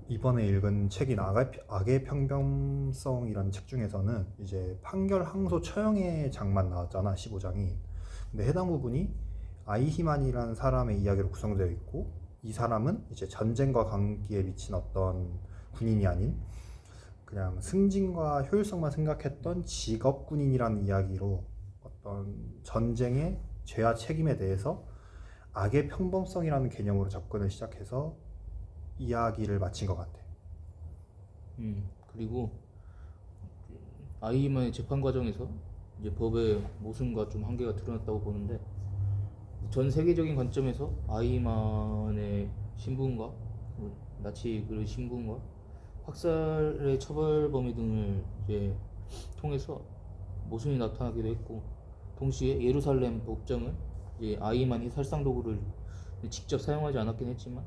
이번에 읽은 책인 악의 평범성이라는 책 중에서는 이제 판결 항소 처형의 장만 나왔잖아, 15장이. 근데 해당 부분이 아이히만이라는 사람의 이야기로 구성되어 있고, 이 사람은 이제 전쟁과 관계에 미친 어떤 군인이 아닌 그냥 승진과 효율성만 생각했던 직업 군인이라는 이야기로 어떤 전쟁의 죄와 책임에 대해서 악의 평범성이라는 개념으로 접근을 시작해서 이야기를 마친 것 같아. 그리고 아이만의 재판 과정에서 이제 법의 모순과 좀 한계가 드러났다고 보는데, 전 세계적인 관점에서 아이만의 신분과 나치 그 신분과 학살의 처벌 범위 등을 이제 통해서 모순이 나타나기도 했고, 동시에 예루살렘 법정은 이제 아이만이 살상 도구를 직접 사용하지 않았긴 했지만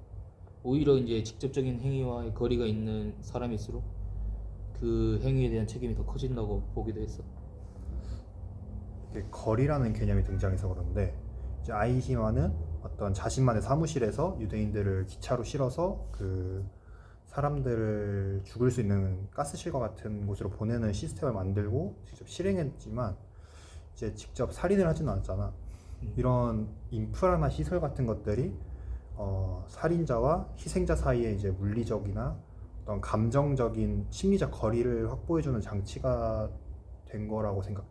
오히려 이제 직접적인 행위와의 거리가 있는 사람일수록 그 행위에 대한 책임이 더 커진다고 보기도 했어. 이게 거리라는 개념이 등장해서 그런데 이제 아이히만은 어떤 자신만의 사무실에서 유대인들을 기차로 실어서 그 사람들을 죽을 수 있는 가스실과 같은 곳으로 보내는 시스템을 만들고 직접 실행했지만 이제 직접 살인을 하지는 않았잖아. 이런 인프라나 시설 같은 것들이 살인자와 희생자 사이에 이제 물리적이나 어떤 감정적인 심리적 거리를 확보해주는 장치가 된 거라고 생각해.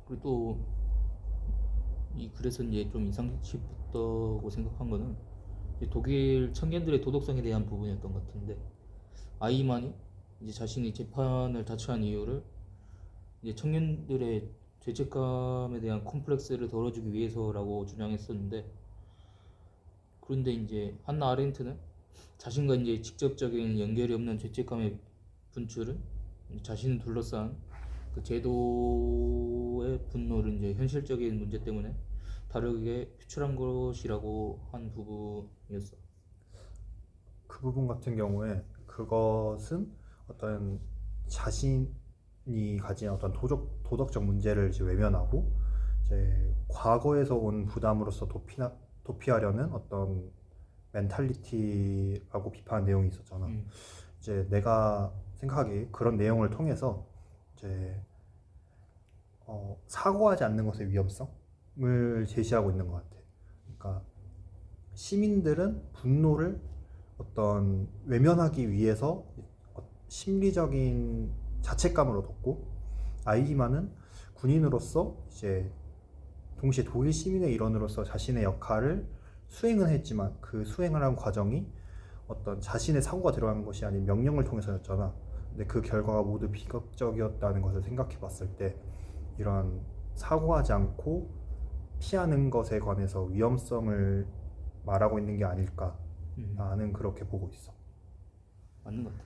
그리고 또 이 글에서 이제 좀 인상 깊었다고 생각한 거는 이제 독일 청년들의 도덕성에 대한 부분이었던 것 같은데, 아이만이 이제 자신이 재판을 자처한 이유를 이제 청년들의 죄책감에 대한 콤플렉스를 덜어주기 위해서라고 주장했었는데, 그런데 이제 한나 아렌트는 자신과 이제 직접적인 연결이 없는 죄책감의 분출은 자신을 둘러싼 그 제도의 분노를 이제 현실적인 문제 때문에 다르게 표출한 것이라고 한 부분이었어. 그 부분 같은 경우에 그것은 어떤 자신이 가진 어떤 도덕적 문제를 이제 외면하고 이제 과거에서 온 부담으로서 도피하려는 어떤 멘탈리티라고 비판한 내용이 있었잖아. 음, 이제 내가 생각하기에 그런 내용을 통해서 이제 사고하지 않는 것의 위험성을 제시하고 있는 것 같아. 그러니까 시민들은 분노를 어떤 외면하기 위해서 심리적인 자책감을 얻었고, 아이히만은 군인으로서 이제 동시에 독일 시민의 일원으로서 자신의 역할을 수행은 했지만 그 수행을 한 과정이 어떤 자신의 사고가 들어간 것이 아닌 명령을 통해서였잖아. 근데 그 결과가 모두 비극적이었다는 것을 생각해 봤을 때 이런 사고하지 않고 피하는 것에 관해서 위험성을 말하고 있는 게 음, 아닐까, 나는 그렇게 보고 있어. 맞는 것 같아.